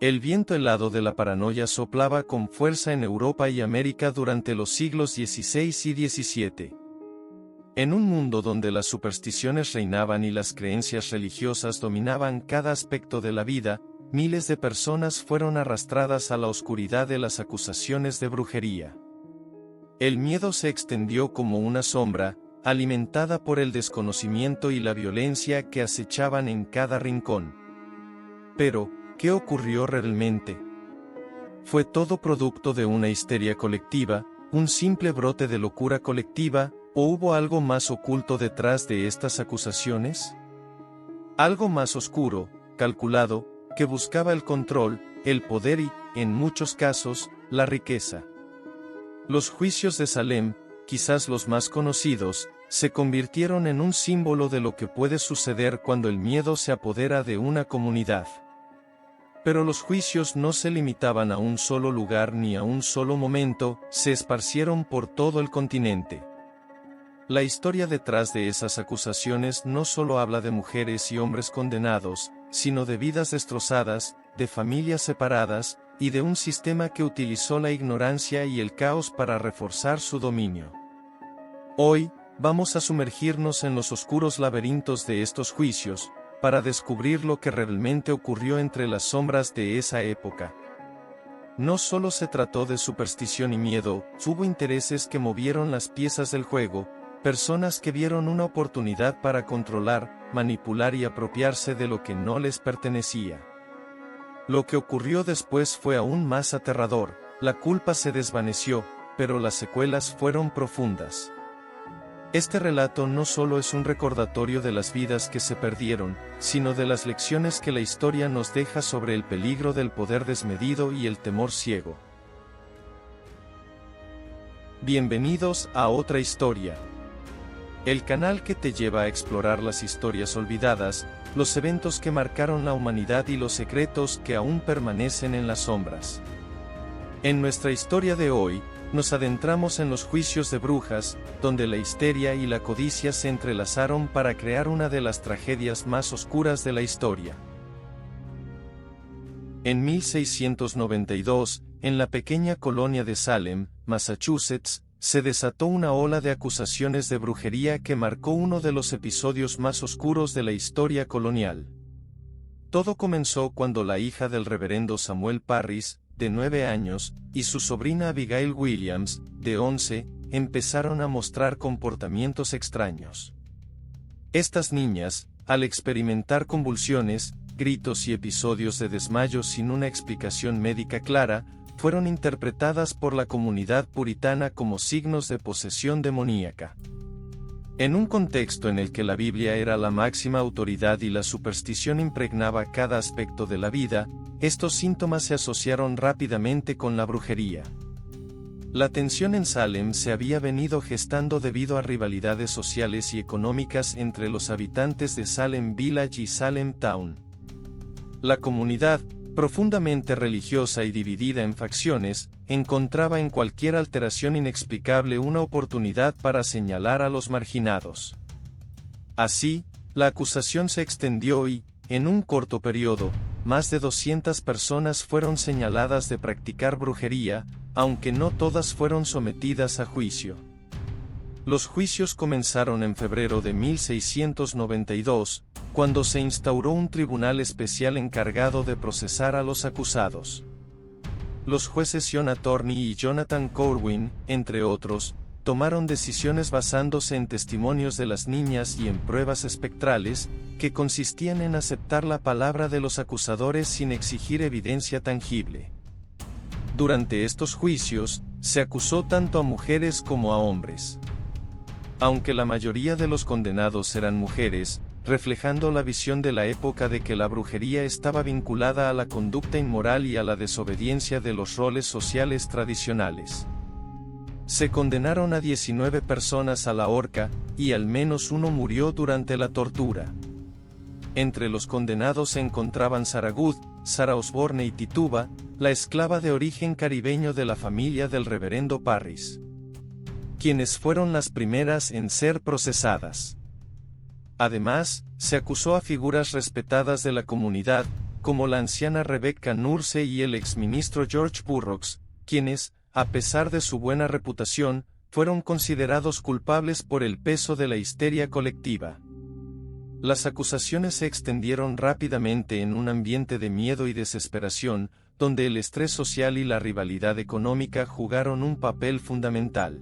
El viento helado de la paranoia soplaba con fuerza en Europa y América durante los siglos XVI y XVII. En un mundo donde las supersticiones reinaban y las creencias religiosas dominaban cada aspecto de la vida, miles de personas fueron arrastradas a la oscuridad de las acusaciones de brujería. El miedo se extendió como una sombra, alimentada por el desconocimiento y la violencia que acechaban en cada rincón. Pero, ¿qué ocurrió realmente? ¿Fue todo producto de una histeria colectiva, un simple brote de locura colectiva, o hubo algo más oculto detrás de estas acusaciones? Algo más oscuro, calculado, que buscaba el control, el poder y, en muchos casos, la riqueza. Los juicios de Salem, quizás los más conocidos, se convirtieron en un símbolo de lo que puede suceder cuando el miedo se apodera de una comunidad. Pero los juicios no se limitaban a un solo lugar ni a un solo momento, se esparcieron por todo el continente. La historia detrás de esas acusaciones no solo habla de mujeres y hombres condenados, sino de vidas destrozadas, de familias separadas, y de un sistema que utilizó la ignorancia y el caos para reforzar su dominio. Hoy, vamos a sumergirnos en los oscuros laberintos de estos juicios, para descubrir lo que realmente ocurrió entre las sombras de esa época. No solo se trató de superstición y miedo, hubo intereses que movieron las piezas del juego, personas que vieron una oportunidad para controlar, manipular y apropiarse de lo que no les pertenecía. Lo que ocurrió después fue aún más aterrador, la culpa se desvaneció, pero las secuelas fueron profundas. Este relato no solo es un recordatorio de las vidas que se perdieron, sino de las lecciones que la historia nos deja sobre el peligro del poder desmedido y el temor ciego. Bienvenidos a otra historia. El canal que te lleva a explorar las historias olvidadas, los eventos que marcaron la humanidad y los secretos que aún permanecen en las sombras. En nuestra historia de hoy, nos adentramos en los juicios de brujas, donde la histeria y la codicia se entrelazaron para crear una de las tragedias más oscuras de la historia. En 1692, en la pequeña colonia de Salem, Massachusetts, se desató una ola de acusaciones de brujería que marcó uno de los episodios más oscuros de la historia colonial. Todo comenzó cuando la hija del reverendo Samuel Parris, de 9 años, y su sobrina Abigail Williams, de 11, empezaron a mostrar comportamientos extraños. Estas niñas, al experimentar convulsiones, gritos y episodios de desmayo sin una explicación médica clara, fueron interpretadas por la comunidad puritana como signos de posesión demoníaca. En un contexto en el que la Biblia era la máxima autoridad y la superstición impregnaba cada aspecto de la vida, estos síntomas se asociaron rápidamente con la brujería. La tensión en Salem se había venido gestando debido a rivalidades sociales y económicas entre los habitantes de Salem Village y Salem Town. La comunidad, profundamente religiosa y dividida en facciones, encontraba en cualquier alteración inexplicable una oportunidad para señalar a los marginados. Así, la acusación se extendió y, en un corto periodo, más de 200 personas fueron señaladas de practicar brujería, aunque no todas fueron sometidas a juicio. Los juicios comenzaron en febrero de 1692, cuando se instauró un tribunal especial encargado de procesar a los acusados. Los jueces John Thorney y Jonathan Corwin, entre otros, tomaron decisiones basándose en testimonios de las niñas y en pruebas espectrales, que consistían en aceptar la palabra de los acusadores sin exigir evidencia tangible. Durante estos juicios, se acusó tanto a mujeres como a hombres. Aunque la mayoría de los condenados eran mujeres, reflejando la visión de la época de que la brujería estaba vinculada a la conducta inmoral y a la desobediencia de los roles sociales tradicionales. Se condenaron a 19 personas a la horca, y al menos uno murió durante la tortura. Entre los condenados se encontraban Sarah Good, Sarah Osborne y Tituba, la esclava de origen caribeño de la familia del reverendo Parris, quienes fueron las primeras en ser procesadas. Además, se acusó a figuras respetadas de la comunidad, como la anciana Rebecca Nurse y el exministro George Burroughs, quienes, a pesar de su buena reputación, fueron considerados culpables por el peso de la histeria colectiva. Las acusaciones se extendieron rápidamente en un ambiente de miedo y desesperación, donde el estrés social y la rivalidad económica jugaron un papel fundamental.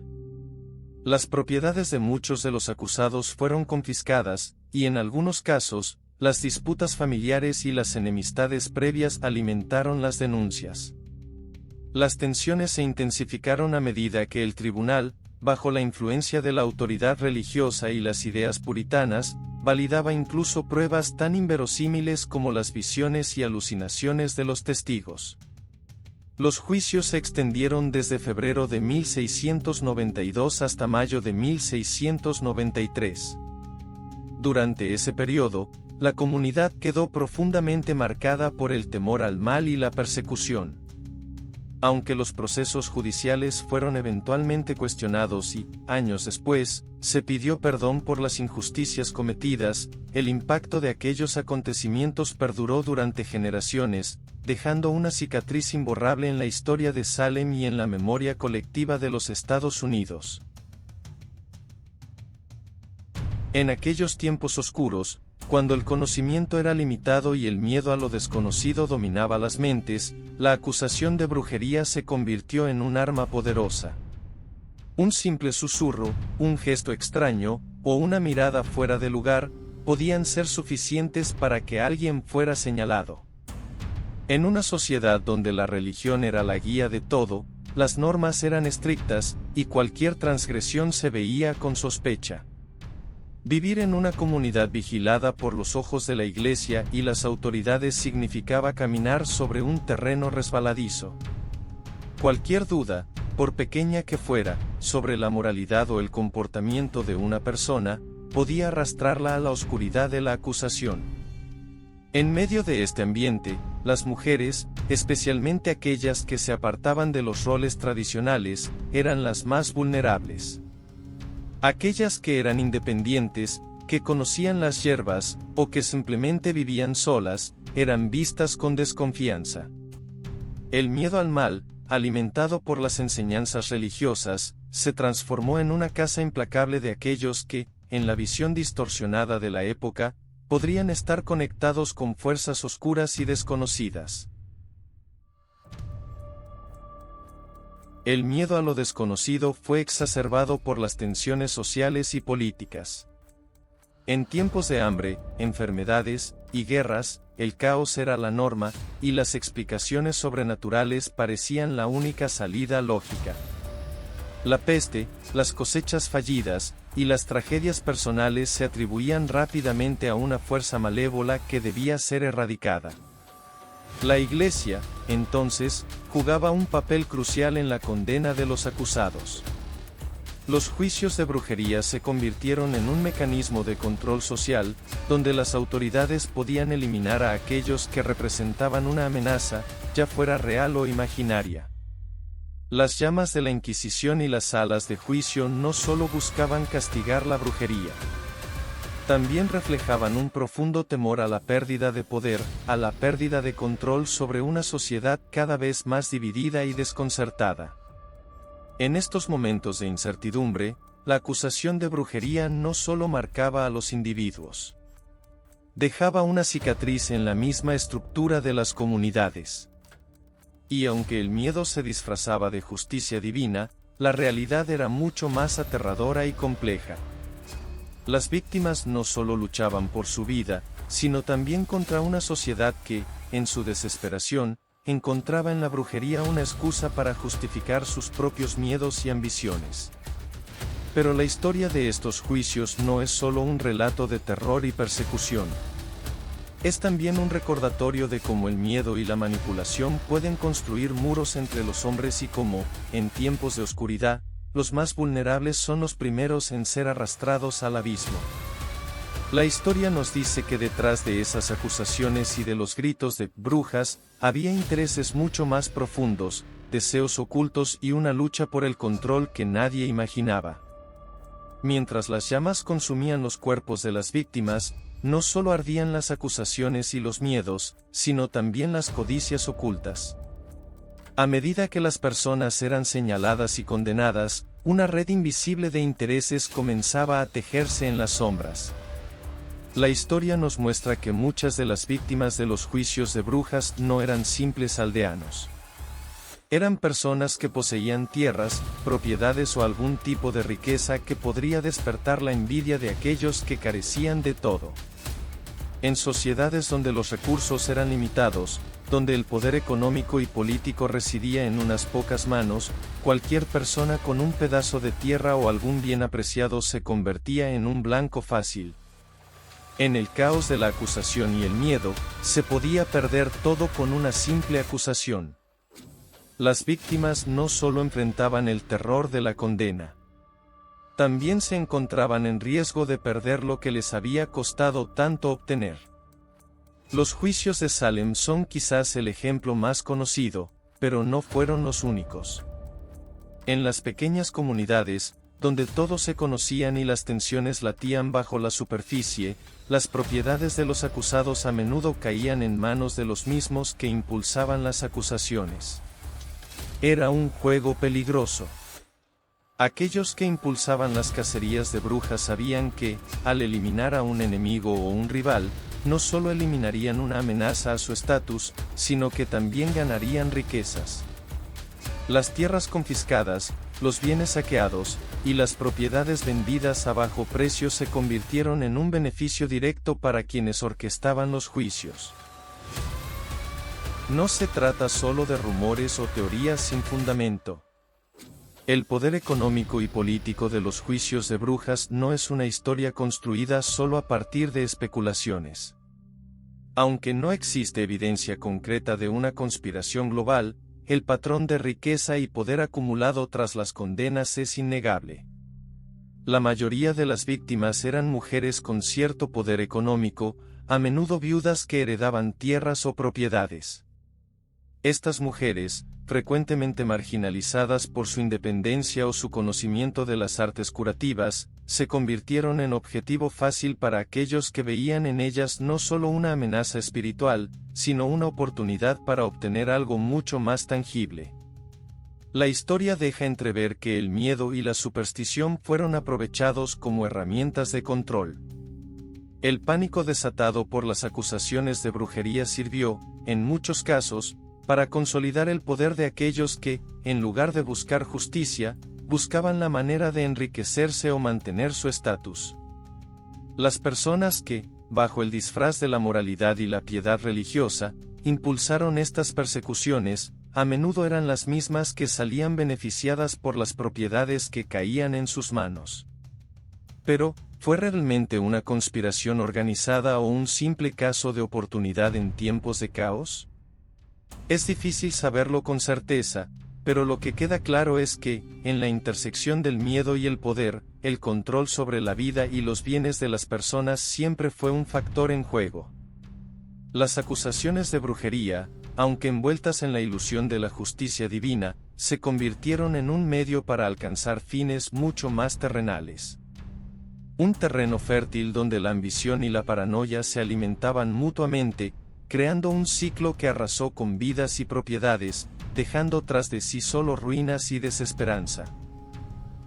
Las propiedades de muchos de los acusados fueron confiscadas, y en algunos casos, las disputas familiares y las enemistades previas alimentaron las denuncias. Las tensiones se intensificaron a medida que el tribunal, bajo la influencia de la autoridad religiosa y las ideas puritanas, validaba incluso pruebas tan inverosímiles como las visiones y alucinaciones de los testigos. Los juicios se extendieron desde febrero de 1692 hasta mayo de 1693. Durante ese periodo, la comunidad quedó profundamente marcada por el temor al mal y la persecución. Aunque los procesos judiciales fueron eventualmente cuestionados y, años después, se pidió perdón por las injusticias cometidas, el impacto de aquellos acontecimientos perduró durante generaciones, dejando una cicatriz imborrable en la historia de Salem y en la memoria colectiva de los Estados Unidos. En aquellos tiempos oscuros, cuando el conocimiento era limitado y el miedo a lo desconocido dominaba las mentes, la acusación de brujería se convirtió en un arma poderosa. Un simple susurro, un gesto extraño, o una mirada fuera de lugar, podían ser suficientes para que alguien fuera señalado. En una sociedad donde la religión era la guía de todo, las normas eran estrictas, y cualquier transgresión se veía con sospecha. Vivir en una comunidad vigilada por los ojos de la Iglesia y las autoridades significaba caminar sobre un terreno resbaladizo. Cualquier duda, por pequeña que fuera, sobre la moralidad o el comportamiento de una persona, podía arrastrarla a la oscuridad de la acusación. En medio de este ambiente, las mujeres, especialmente aquellas que se apartaban de los roles tradicionales, eran las más vulnerables. Aquellas que eran independientes, que conocían las hierbas, o que simplemente vivían solas, eran vistas con desconfianza. El miedo al mal, alimentado por las enseñanzas religiosas, se transformó en una caza implacable de aquellos que, en la visión distorsionada de la época, podrían estar conectados con fuerzas oscuras y desconocidas. El miedo a lo desconocido fue exacerbado por las tensiones sociales y políticas. En tiempos de hambre, enfermedades y guerras, el caos era la norma, y las explicaciones sobrenaturales parecían la única salida lógica. La peste, las cosechas fallidas, y las tragedias personales se atribuían rápidamente a una fuerza malévola que debía ser erradicada. La Iglesia, entonces, jugaba un papel crucial en la condena de los acusados. Los juicios de brujería se convirtieron en un mecanismo de control social, donde las autoridades podían eliminar a aquellos que representaban una amenaza, ya fuera real o imaginaria. Las llamas de la Inquisición y las salas de juicio no solo buscaban castigar la brujería. También reflejaban un profundo temor a la pérdida de poder, a la pérdida de control sobre una sociedad cada vez más dividida y desconcertada. En estos momentos de incertidumbre, la acusación de brujería no solo marcaba a los individuos. Dejaba una cicatriz en la misma estructura de las comunidades. Y aunque el miedo se disfrazaba de justicia divina, la realidad era mucho más aterradora y compleja. Las víctimas no solo luchaban por su vida, sino también contra una sociedad que, en su desesperación, encontraba en la brujería una excusa para justificar sus propios miedos y ambiciones. Pero la historia de estos juicios no es solo un relato de terror y persecución. Es también un recordatorio de cómo el miedo y la manipulación pueden construir muros entre los hombres y cómo, en tiempos de oscuridad, los más vulnerables son los primeros en ser arrastrados al abismo. La historia nos dice que detrás de esas acusaciones y de los gritos de brujas, había intereses mucho más profundos, deseos ocultos y una lucha por el control que nadie imaginaba. Mientras las llamas consumían los cuerpos de las víctimas, no solo ardían las acusaciones y los miedos, sino también las codicias ocultas. A medida que las personas eran señaladas y condenadas, una red invisible de intereses comenzaba a tejerse en las sombras. La historia nos muestra que muchas de las víctimas de los juicios de brujas no eran simples aldeanos. Eran personas que poseían tierras, propiedades o algún tipo de riqueza que podría despertar la envidia de aquellos que carecían de todo. En sociedades donde los recursos eran limitados, donde el poder económico y político residía en unas pocas manos, cualquier persona con un pedazo de tierra o algún bien apreciado se convertía en un blanco fácil. En el caos de la acusación y el miedo, se podía perder todo con una simple acusación. Las víctimas no solo enfrentaban el terror de la condena. También se encontraban en riesgo de perder lo que les había costado tanto obtener. Los juicios de Salem son quizás el ejemplo más conocido, pero no fueron los únicos. En las pequeñas comunidades, donde todos se conocían y las tensiones latían bajo la superficie, las propiedades de los acusados a menudo caían en manos de los mismos que impulsaban las acusaciones. Era un juego peligroso. Aquellos que impulsaban las cacerías de brujas sabían que, al eliminar a un enemigo o un rival, no solo eliminarían una amenaza a su estatus, sino que también ganarían riquezas. Las tierras confiscadas, los bienes saqueados, y las propiedades vendidas a bajo precio se convirtieron en un beneficio directo para quienes orquestaban los juicios. No se trata solo de rumores o teorías sin fundamento. El poder económico y político de los juicios de brujas no es una historia construida solo a partir de especulaciones. Aunque no existe evidencia concreta de una conspiración global, el patrón de riqueza y poder acumulado tras las condenas es innegable. La mayoría de las víctimas eran mujeres con cierto poder económico, a menudo viudas que heredaban tierras o propiedades. Estas mujeres, frecuentemente marginalizadas por su independencia o su conocimiento de las artes curativas, se convirtieron en objetivo fácil para aquellos que veían en ellas no solo una amenaza espiritual, sino una oportunidad para obtener algo mucho más tangible. La historia deja entrever que el miedo y la superstición fueron aprovechados como herramientas de control. El pánico desatado por las acusaciones de brujería sirvió, en muchos casos, para consolidar el poder de aquellos que, en lugar de buscar justicia, buscaban la manera de enriquecerse o mantener su estatus. Las personas que, bajo el disfraz de la moralidad y la piedad religiosa, impulsaron estas persecuciones, a menudo eran las mismas que salían beneficiadas por las propiedades que caían en sus manos. Pero, ¿fue realmente una conspiración organizada o un simple caso de oportunidad en tiempos de caos? Es difícil saberlo con certeza, pero lo que queda claro es que, en la intersección del miedo y el poder, el control sobre la vida y los bienes de las personas siempre fue un factor en juego. Las acusaciones de brujería, aunque envueltas en la ilusión de la justicia divina, se convirtieron en un medio para alcanzar fines mucho más terrenales. Un terreno fértil donde la ambición y la paranoia se alimentaban mutuamente, creando un ciclo que arrasó con vidas y propiedades, dejando tras de sí solo ruinas y desesperanza.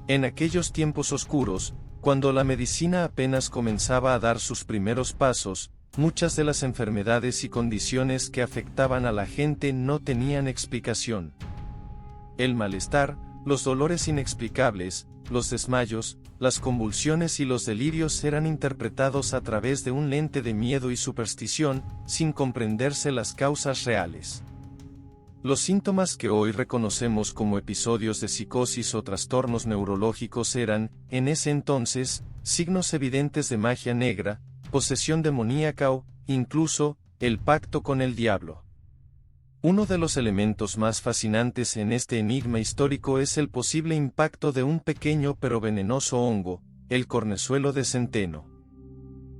En aquellos tiempos oscuros, cuando la medicina apenas comenzaba a dar sus primeros pasos, muchas de las enfermedades y condiciones que afectaban a la gente no tenían explicación. El malestar, los dolores inexplicables, los desmayos, las convulsiones y los delirios eran interpretados a través de un lente de miedo y superstición, sin comprenderse las causas reales. Los síntomas que hoy reconocemos como episodios de psicosis o trastornos neurológicos eran, en ese entonces, signos evidentes de magia negra, posesión demoníaca o, incluso, el pacto con el diablo. Uno de los elementos más fascinantes en este enigma histórico es el posible impacto de un pequeño pero venenoso hongo, el cornezuelo de centeno.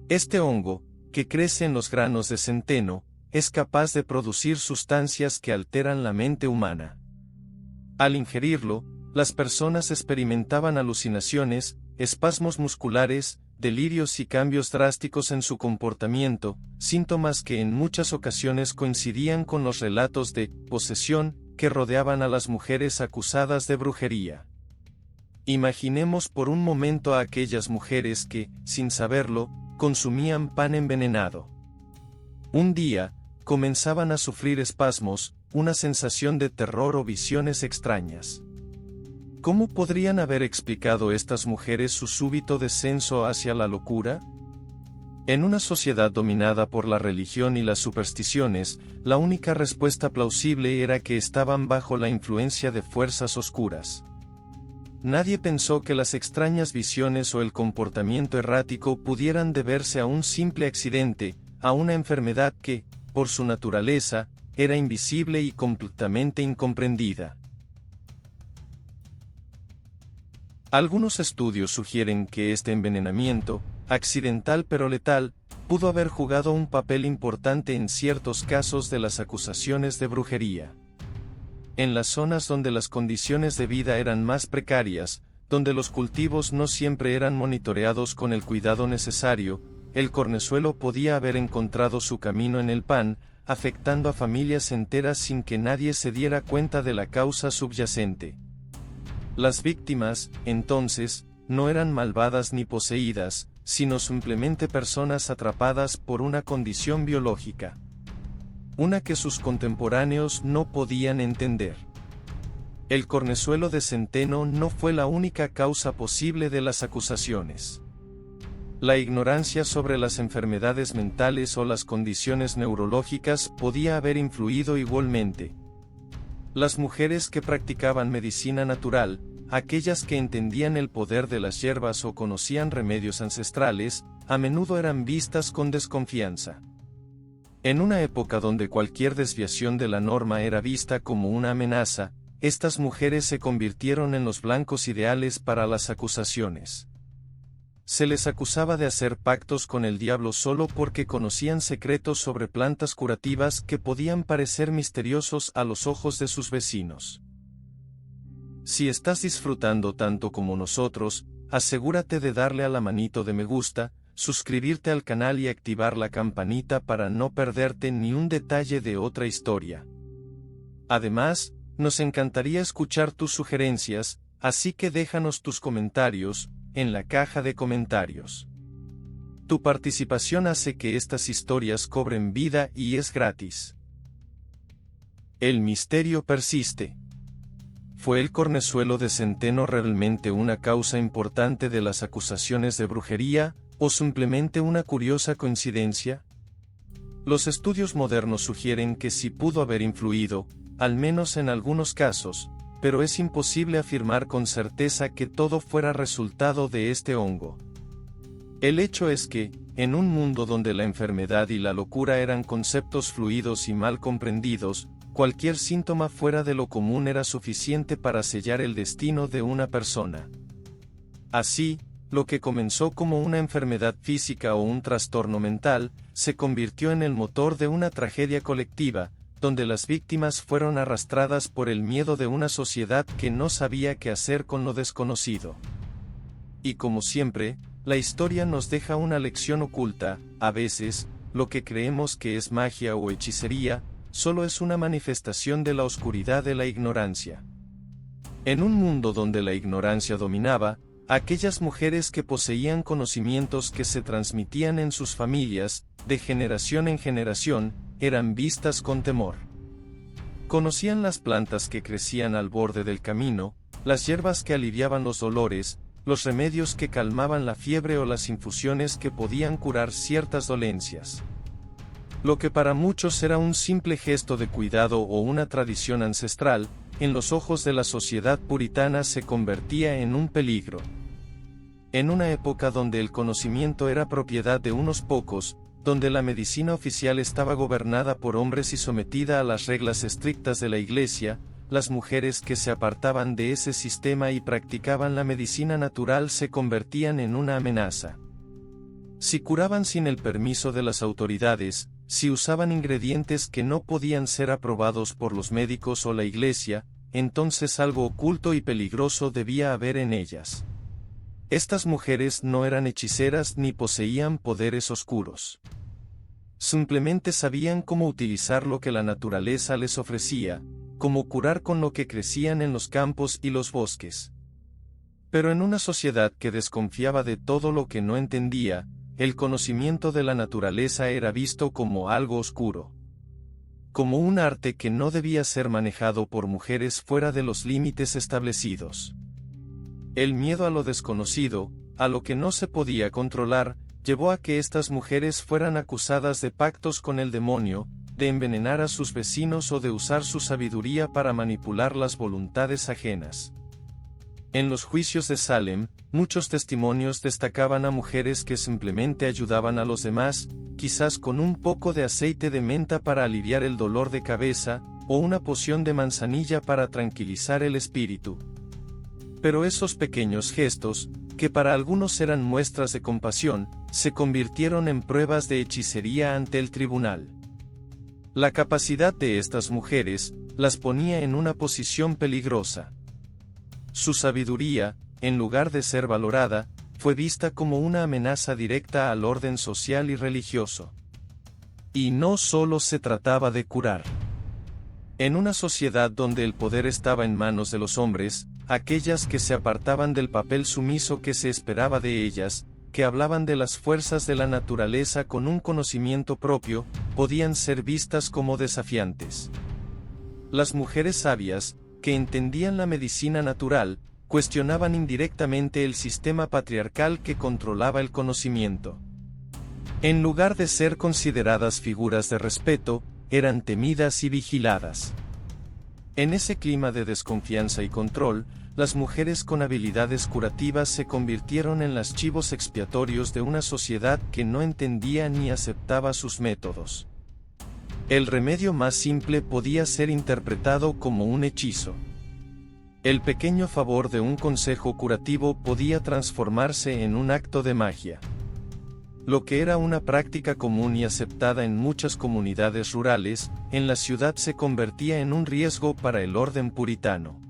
Este hongo, que crece en los granos de centeno, es capaz de producir sustancias que alteran la mente humana. Al ingerirlo, las personas experimentaban alucinaciones, espasmos musculares, delirios y cambios drásticos en su comportamiento, síntomas que en muchas ocasiones coincidían con los relatos de posesión que rodeaban a las mujeres acusadas de brujería. Imaginemos por un momento a aquellas mujeres que, sin saberlo, consumían pan envenenado. Un día, comenzaban a sufrir espasmos, una sensación de terror o visiones extrañas. ¿Cómo podrían haber explicado estas mujeres su súbito descenso hacia la locura? En una sociedad dominada por la religión y las supersticiones, la única respuesta plausible era que estaban bajo la influencia de fuerzas oscuras. Nadie pensó que las extrañas visiones o el comportamiento errático pudieran deberse a un simple accidente, a una enfermedad que, por su naturaleza, era invisible y completamente incomprendida. Algunos estudios sugieren que este envenenamiento, accidental pero letal, pudo haber jugado un papel importante en ciertos casos de las acusaciones de brujería. En las zonas donde las condiciones de vida eran más precarias, donde los cultivos no siempre eran monitoreados con el cuidado necesario, el cornezuelo podía haber encontrado su camino en el pan, afectando a familias enteras sin que nadie se diera cuenta de la causa subyacente. Las víctimas, entonces, no eran malvadas ni poseídas, sino simplemente personas atrapadas por una condición biológica. Una que sus contemporáneos no podían entender. El cornezuelo de centeno no fue la única causa posible de las acusaciones. La ignorancia sobre las enfermedades mentales o las condiciones neurológicas podía haber influido igualmente. Las mujeres que practicaban medicina natural, aquellas que entendían el poder de las hierbas o conocían remedios ancestrales, a menudo eran vistas con desconfianza. En una época donde cualquier desviación de la norma era vista como una amenaza, estas mujeres se convirtieron en los blancos ideales para las acusaciones. Se les acusaba de hacer pactos con el diablo solo porque conocían secretos sobre plantas curativas que podían parecer misteriosos a los ojos de sus vecinos. Si estás disfrutando tanto como nosotros, asegúrate de darle a la manito de me gusta, suscribirte al canal y activar la campanita para no perderte ni un detalle de otra historia. Además, nos encantaría escuchar tus sugerencias, así que déjanos tus comentarios en la caja de comentarios. Tu participación hace que estas historias cobren vida y es gratis. El misterio persiste. ¿Fue el cornezuelo de centeno realmente una causa importante de las acusaciones de brujería, o simplemente una curiosa coincidencia? Los estudios modernos sugieren que sí pudo haber influido, al menos en algunos casos, pero es imposible afirmar con certeza que todo fuera resultado de este hongo. El hecho es que, en un mundo donde la enfermedad y la locura eran conceptos fluidos y mal comprendidos, cualquier síntoma fuera de lo común era suficiente para sellar el destino de una persona. Así, lo que comenzó como una enfermedad física o un trastorno mental, se convirtió en el motor de una tragedia colectiva, donde las víctimas fueron arrastradas por el miedo de una sociedad que no sabía qué hacer con lo desconocido. Y como siempre, la historia nos deja una lección oculta: a veces, lo que creemos que es magia o hechicería, solo es una manifestación de la oscuridad de la ignorancia. En un mundo donde la ignorancia dominaba, aquellas mujeres que poseían conocimientos que se transmitían en sus familias, de generación en generación, eran vistas con temor. Conocían las plantas que crecían al borde del camino, las hierbas que aliviaban los dolores, los remedios que calmaban la fiebre o las infusiones que podían curar ciertas dolencias. Lo que para muchos era un simple gesto de cuidado o una tradición ancestral, en los ojos de la sociedad puritana se convertía en un peligro. En una época donde el conocimiento era propiedad de unos pocos, donde la medicina oficial estaba gobernada por hombres y sometida a las reglas estrictas de la Iglesia, las mujeres que se apartaban de ese sistema y practicaban la medicina natural se convertían en una amenaza. Si curaban sin el permiso de las autoridades, si usaban ingredientes que no podían ser aprobados por los médicos o la Iglesia, entonces algo oculto y peligroso debía haber en ellas. Estas mujeres no eran hechiceras ni poseían poderes oscuros. Simplemente sabían cómo utilizar lo que la naturaleza les ofrecía, cómo curar con lo que crecían en los campos y los bosques. Pero en una sociedad que desconfiaba de todo lo que no entendía, el conocimiento de la naturaleza era visto como algo oscuro. Como un arte que no debía ser manejado por mujeres fuera de los límites establecidos. El miedo a lo desconocido, a lo que no se podía controlar, llevó a que estas mujeres fueran acusadas de pactos con el demonio, de envenenar a sus vecinos o de usar su sabiduría para manipular las voluntades ajenas. En los juicios de Salem, muchos testimonios destacaban a mujeres que simplemente ayudaban a los demás, quizás con un poco de aceite de menta para aliviar el dolor de cabeza, o una poción de manzanilla para tranquilizar el espíritu. Pero esos pequeños gestos, que para algunos eran muestras de compasión, se convirtieron en pruebas de hechicería ante el tribunal. La capacidad de estas mujeres las ponía en una posición peligrosa. Su sabiduría, en lugar de ser valorada, fue vista como una amenaza directa al orden social y religioso. Y no solo se trataba de curar. En una sociedad donde el poder estaba en manos de los hombres, aquellas que se apartaban del papel sumiso que se esperaba de ellas, que hablaban de las fuerzas de la naturaleza con un conocimiento propio, podían ser vistas como desafiantes. Las mujeres sabias, que entendían la medicina natural, cuestionaban indirectamente el sistema patriarcal que controlaba el conocimiento. En lugar de ser consideradas figuras de respeto, eran temidas y vigiladas. En ese clima de desconfianza y control, las mujeres con habilidades curativas se convirtieron en los chivos expiatorios de una sociedad que no entendía ni aceptaba sus métodos. El remedio más simple podía ser interpretado como un hechizo. El pequeño favor de un consejo curativo podía transformarse en un acto de magia. Lo que era una práctica común y aceptada en muchas comunidades rurales, en la ciudad se convertía en un riesgo para el orden puritano.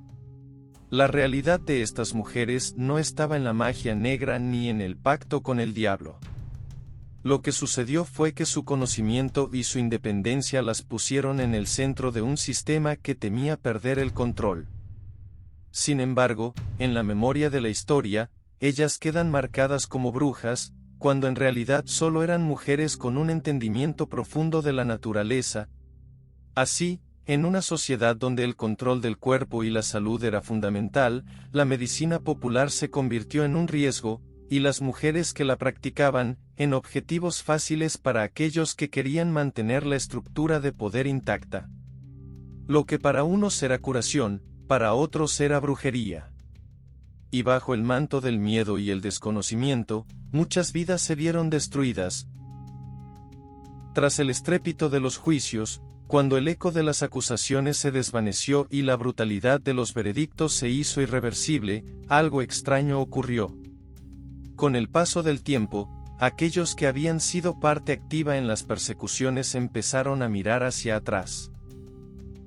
La realidad de estas mujeres no estaba en la magia negra ni en el pacto con el diablo. Lo que sucedió fue que su conocimiento y su independencia las pusieron en el centro de un sistema que temía perder el control. Sin embargo, en la memoria de la historia, ellas quedan marcadas como brujas, cuando en realidad solo eran mujeres con un entendimiento profundo de la naturaleza. Así, en una sociedad donde el control del cuerpo y la salud era fundamental, la medicina popular se convirtió en un riesgo, y las mujeres que la practicaban, en objetivos fáciles para aquellos que querían mantener la estructura de poder intacta. Lo que para unos era curación, para otros era brujería. Y bajo el manto del miedo y el desconocimiento, muchas vidas se vieron destruidas. Tras el estrépito de los juicios, cuando el eco de las acusaciones se desvaneció y la brutalidad de los veredictos se hizo irreversible, algo extraño ocurrió. Con el paso del tiempo, aquellos que habían sido parte activa en las persecuciones empezaron a mirar hacia atrás.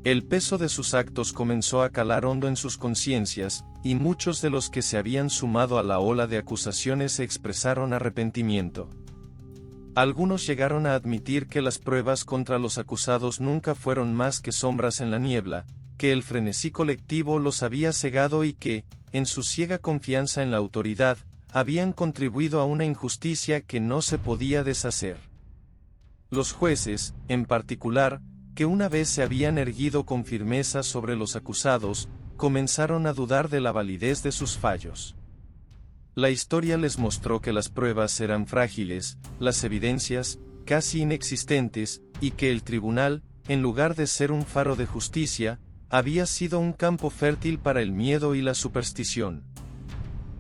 El peso de sus actos comenzó a calar hondo en sus conciencias, y muchos de los que se habían sumado a la ola de acusaciones expresaron arrepentimiento. Algunos llegaron a admitir que las pruebas contra los acusados nunca fueron más que sombras en la niebla, que el frenesí colectivo los había cegado y que, en su ciega confianza en la autoridad, habían contribuido a una injusticia que no se podía deshacer. Los jueces, en particular, que una vez se habían erguido con firmeza sobre los acusados, comenzaron a dudar de la validez de sus fallos. La historia les mostró que las pruebas eran frágiles, las evidencias, casi inexistentes, y que el tribunal, en lugar de ser un faro de justicia, había sido un campo fértil para el miedo y la superstición.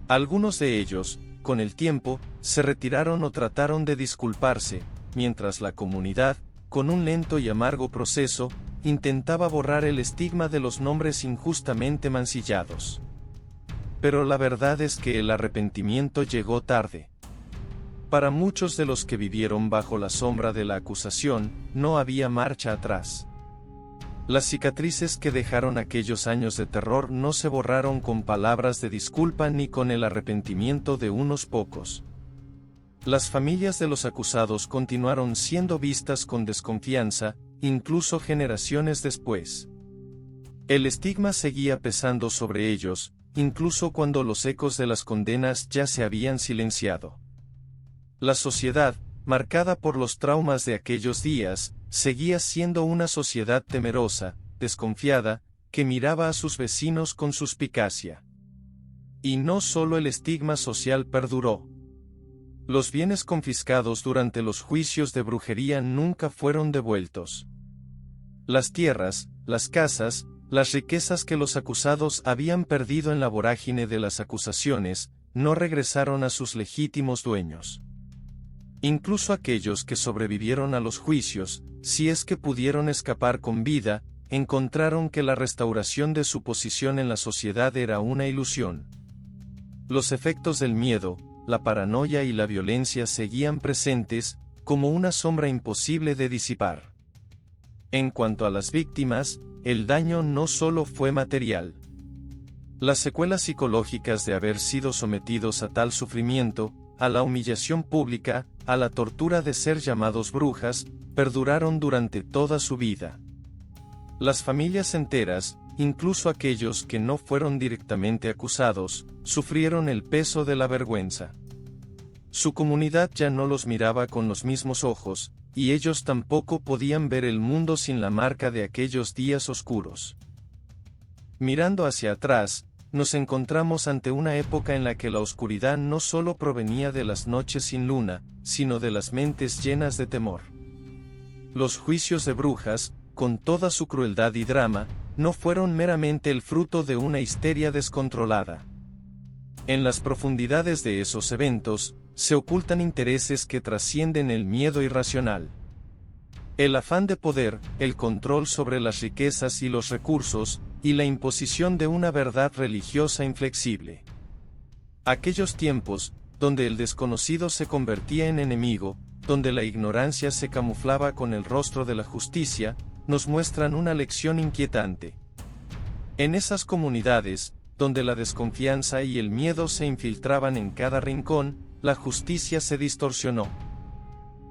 Algunos de ellos, con el tiempo, se retiraron o trataron de disculparse, mientras la comunidad, con un lento y amargo proceso, intentaba borrar el estigma de los nombres injustamente mancillados. Pero la verdad es que el arrepentimiento llegó tarde. Para muchos de los que vivieron bajo la sombra de la acusación, no había marcha atrás. Las cicatrices que dejaron aquellos años de terror no se borraron con palabras de disculpa ni con el arrepentimiento de unos pocos. Las familias de los acusados continuaron siendo vistas con desconfianza, incluso generaciones después. El estigma seguía pesando sobre ellos, incluso cuando los ecos de las condenas ya se habían silenciado. La sociedad, marcada por los traumas de aquellos días, seguía siendo una sociedad temerosa, desconfiada, que miraba a sus vecinos con suspicacia. Y no solo el estigma social perduró. Los bienes confiscados durante los juicios de brujería nunca fueron devueltos. Las tierras, las casas, las riquezas que los acusados habían perdido en la vorágine de las acusaciones, no regresaron a sus legítimos dueños. Incluso aquellos que sobrevivieron a los juicios, si es que pudieron escapar con vida, encontraron que la restauración de su posición en la sociedad era una ilusión. Los efectos del miedo, la paranoia y la violencia seguían presentes, como una sombra imposible de disipar. En cuanto a las víctimas, el daño no solo fue material. Las secuelas psicológicas de haber sido sometidos a tal sufrimiento, a la humillación pública, a la tortura de ser llamados brujas, perduraron durante toda su vida. Las familias enteras, incluso aquellos que no fueron directamente acusados, sufrieron el peso de la vergüenza. Su comunidad ya no los miraba con los mismos ojos, y ellos tampoco podían ver el mundo sin la marca de aquellos días oscuros. Mirando hacia atrás, nos encontramos ante una época en la que la oscuridad no solo provenía de las noches sin luna, sino de las mentes llenas de temor. Los juicios de brujas, con toda su crueldad y drama, no fueron meramente el fruto de una histeria descontrolada. En las profundidades de esos eventos, se ocultan intereses que trascienden el miedo irracional. El afán de poder, el control sobre las riquezas y los recursos, y la imposición de una verdad religiosa inflexible. Aquellos tiempos, donde el desconocido se convertía en enemigo, donde la ignorancia se camuflaba con el rostro de la justicia, nos muestran una lección inquietante. En esas comunidades, donde la desconfianza y el miedo se infiltraban en cada rincón, la justicia se distorsionó.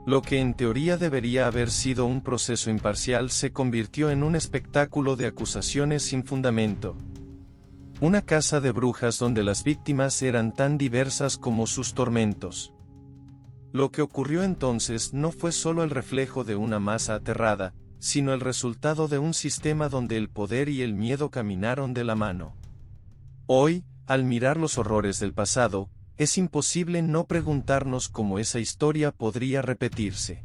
Lo que en teoría debería haber sido un proceso imparcial se convirtió en un espectáculo de acusaciones sin fundamento. Una casa de brujas donde las víctimas eran tan diversas como sus tormentos. Lo que ocurrió entonces no fue solo el reflejo de una masa aterrada, sino el resultado de un sistema donde el poder y el miedo caminaron de la mano. Hoy, al mirar los horrores del pasado, es imposible no preguntarnos cómo esa historia podría repetirse.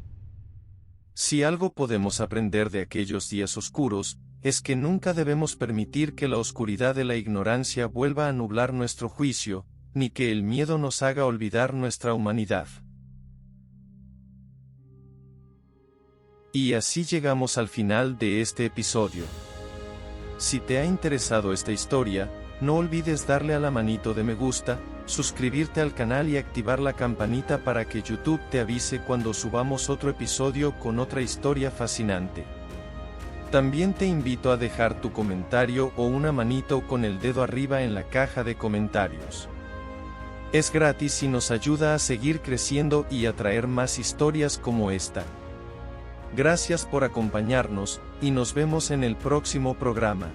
Si algo podemos aprender de aquellos días oscuros, es que nunca debemos permitir que la oscuridad de la ignorancia vuelva a nublar nuestro juicio, ni que el miedo nos haga olvidar nuestra humanidad. Y así llegamos al final de este episodio. Si te ha interesado esta historia, no olvides darle a la manito de me gusta, suscribirte al canal y activar la campanita para que YouTube te avise cuando subamos otro episodio con otra historia fascinante. También te invito a dejar tu comentario o una manito con el dedo arriba en la caja de comentarios. Es gratis y nos ayuda a seguir creciendo y a traer más historias como esta. Gracias por acompañarnos, y nos vemos en el próximo programa.